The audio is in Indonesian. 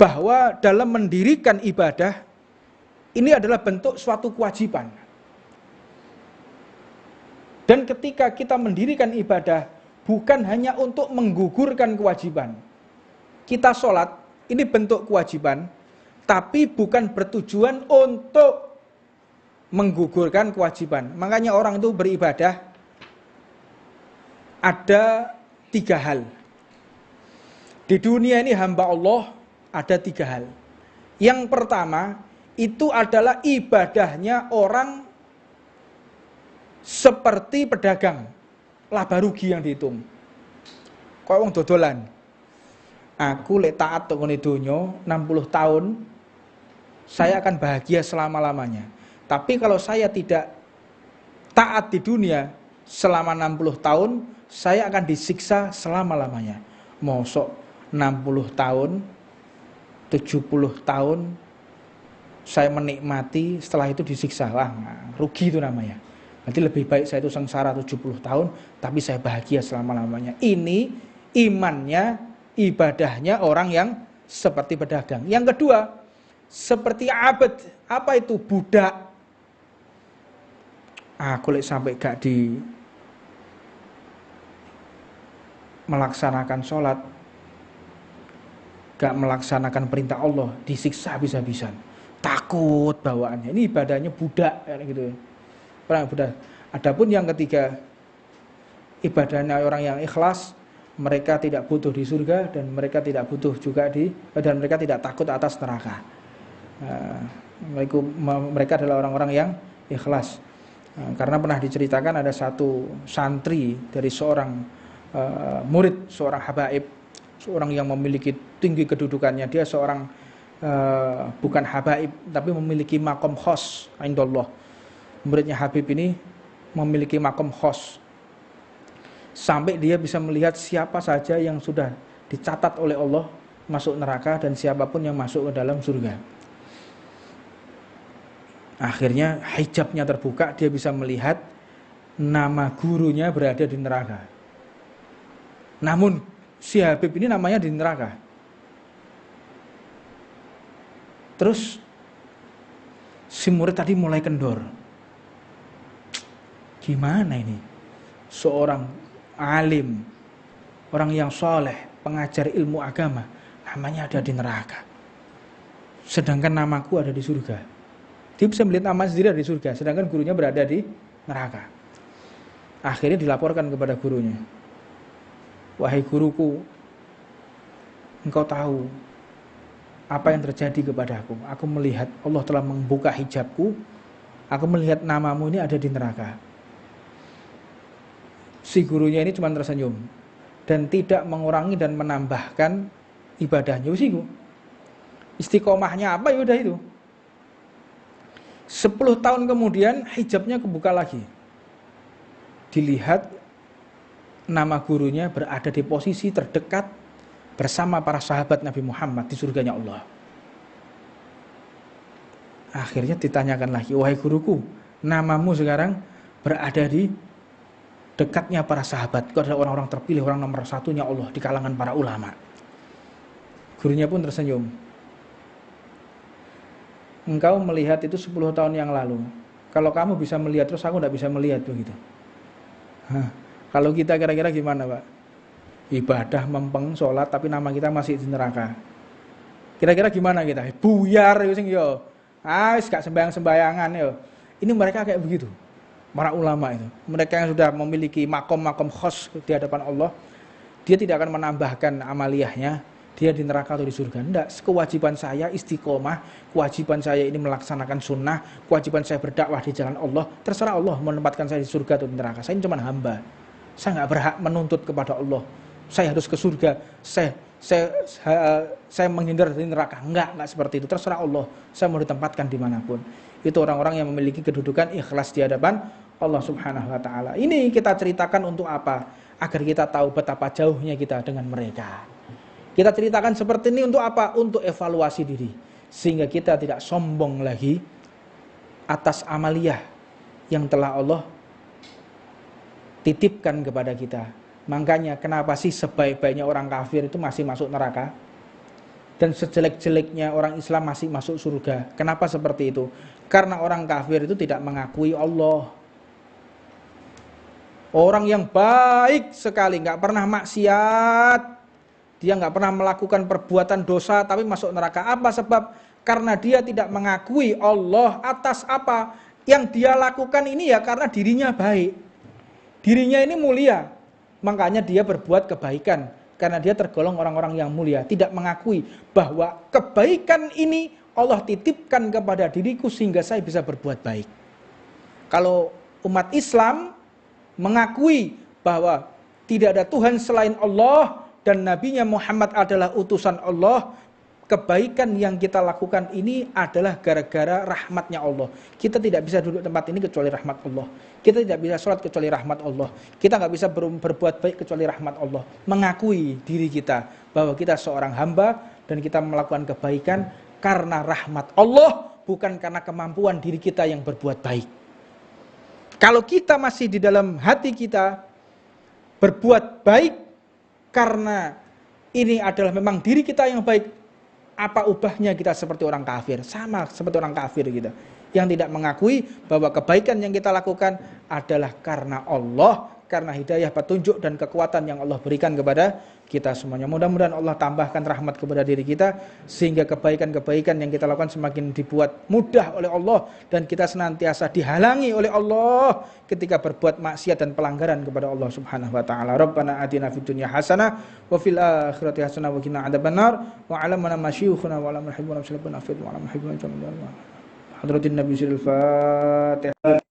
bahwa dalam mendirikan ibadah ini adalah bentuk suatu kewajiban. Dan ketika kita mendirikan ibadah bukan hanya untuk menggugurkan kewajiban. Kita sholat, ini bentuk kewajiban, tapi bukan bertujuan untuk menggugurkan kewajiban. Makanya orang itu beribadah ada 3 hal. Di dunia ini hamba Allah ada 3 hal. Yang pertama, itu adalah ibadahnya orang seperti pedagang, laba rugi yang dihitung. Kok wong dodolan. Aku lek taat ngene donya 60 tahun, saya akan bahagia selama-lamanya. Tapi kalau saya tidak taat di dunia selama 60 tahun, saya akan disiksa selama-lamanya. Mosok 60 tahun, 70 tahun saya menikmati, setelah itu disiksa. Lah, rugi itu namanya. Berarti lebih baik saya itu sengsara 70 tahun, tapi saya bahagia selama-lamanya. Ini imannya, ibadahnya orang yang seperti pedagang. Yang kedua, seperti abad. Apa itu? Budak. Aku lek sampai gak di melaksanakan sholat, gak melaksanakan perintah Allah, disiksa habis-habisan. Takut bawaannya. Ini ibadahnya budak gitu. Orang budak. Adapun yang ketiga, ibadahnya orang yang ikhlas, mereka tidak butuh di surga dan mereka tidak butuh juga dan mereka tidak takut atas neraka. Mereka adalah orang-orang yang ikhlas. Karena pernah diceritakan ada satu santri dari seorang murid, seorang habaib, seorang yang memiliki tinggi kedudukannya. Dia seorang bukan habaib tapi memiliki makom khos indallah. Muridnya Habib ini memiliki makom khos sampai dia bisa melihat siapa saja yang sudah dicatat oleh Allah masuk neraka dan siapapun yang masuk ke dalam surga. Akhirnya hijabnya terbuka, dia bisa melihat nama gurunya berada di neraka. Namun si Habib ini namanya di neraka. Terus si murid tadi mulai kendor. Gimana ini? Seorang alim, orang yang soleh, pengajar ilmu agama, namanya ada di neraka. Sedangkan namaku ada di surga. Dia bisa melihat nama sendiri ada di surga, sedangkan gurunya berada di neraka. Akhirnya dilaporkan kepada gurunya. Wahai guruku, engkau tahu apa yang terjadi kepadaku. Aku melihat Allah telah membuka hijabku. Aku melihat namamu ini ada di neraka. Si gurunya ini cuma tersenyum dan tidak mengurangi dan menambahkan ibadahnya. Istiqomahnya apa, ya udah itu. 10 tahun kemudian hijabnya kebuka lagi. Dilihat nama gurunya berada di posisi terdekat bersama para sahabat Nabi Muhammad di surganya Allah. Akhirnya ditanyakan lagi, wahai guruku, namamu sekarang berada di dekatnya para sahabat. Kau adalah orang-orang terpilih, orang nomor satunya Allah di kalangan para ulama. Gurunya pun tersenyum. Engkau melihat itu 10 tahun yang lalu. Kalau kamu bisa melihat terus, aku tidak bisa melihat begitu. Kalau kita kira-kira gimana, Pak? Ibadah mempeng, sholat, tapi nama kita masih di neraka. Kira-kira gimana kita? Buyar yo. Gak sembayangan yo. Ini mereka kayak begitu. Para ulama itu, mereka yang sudah memiliki makom-makom khos di hadapan Allah, dia tidak akan menambahkan amaliyahnya, dia di neraka atau di surga. Tidak, kewajiban saya istiqomah, kewajiban saya ini melaksanakan sunnah, kewajiban saya berdakwah di jalan Allah, terserah Allah menempatkan saya di surga atau di neraka. Saya ini cuma hamba, saya nggak berhak menuntut kepada Allah, saya harus ke surga, saya menghindar dari neraka. Enggak seperti itu, terserah Allah, saya mau ditempatkan dimanapun. Itu orang-orang yang memiliki kedudukan ikhlas di hadapan Allah Subhanahu wa ta'ala. Ini kita ceritakan untuk apa? Agar kita tahu betapa jauhnya kita dengan mereka. Kita ceritakan seperti ini untuk apa? Untuk evaluasi diri. Sehingga kita tidak sombong lagi atas amaliyah yang telah Allah titipkan kepada kita. Makanya kenapa sih sebaik-baiknya orang kafir itu masih masuk neraka? dan sejelek-jeleknya orang Islam masih masuk surga. Kenapa seperti itu? Karena orang kafir itu tidak mengakui Allah. Orang yang baik sekali, nggak pernah maksiat, dia nggak pernah melakukan perbuatan dosa tapi masuk neraka. Apa sebab? Karena dia tidak mengakui Allah atas apa yang dia lakukan ini ya karena dirinya baik. Dirinya ini mulia, makanya dia berbuat kebaikan. Karena dia tergolong orang-orang yang mulia. Tidak mengakui bahwa kebaikan ini Allah titipkan kepada diriku sehingga saya bisa berbuat baik. Kalau umat Islam mengakui bahwa tidak ada Tuhan selain Allah dan Nabi-Nya Muhammad adalah utusan Allah, kebaikan yang kita lakukan ini adalah gara-gara rahmatnya Allah. Kita tidak bisa duduk tempat ini kecuali rahmat Allah. Kita tidak bisa sholat kecuali rahmat Allah. Kita nggak bisa berbuat baik kecuali rahmat Allah. Mengakui diri kita bahwa kita seorang hamba dan kita melakukan kebaikan karena rahmat Allah, bukan karena kemampuan diri kita yang berbuat baik. Kalau kita masih di dalam hati kita berbuat baik karena ini adalah memang diri kita yang baik, apa ubahnya kita seperti orang kafir? Sama seperti orang kafir gitu, yang tidak mengakui bahwa kebaikan yang kita lakukan adalah karena Allah, karena hidayah, petunjuk dan kekuatan yang Allah berikan kepada kita semuanya. Mudah-mudahan Allah tambahkan rahmat kepada diri kita sehingga kebaikan-kebaikan yang kita lakukan semakin dibuat mudah oleh Allah dan kita senantiasa dihalangi oleh Allah ketika berbuat maksiat dan pelanggaran kepada Allah Subhanahu wa taala. Rabbana atina fid dunya hasanah wa fil akhirati hasanah wa qina adzabannar wa 'alamana masyaykhuna wa 'alamal hibbuna sallallahu alaihi wa sallam wa 'alamal hibbuna hadratin nabi sallallahu alaihi wa sallam.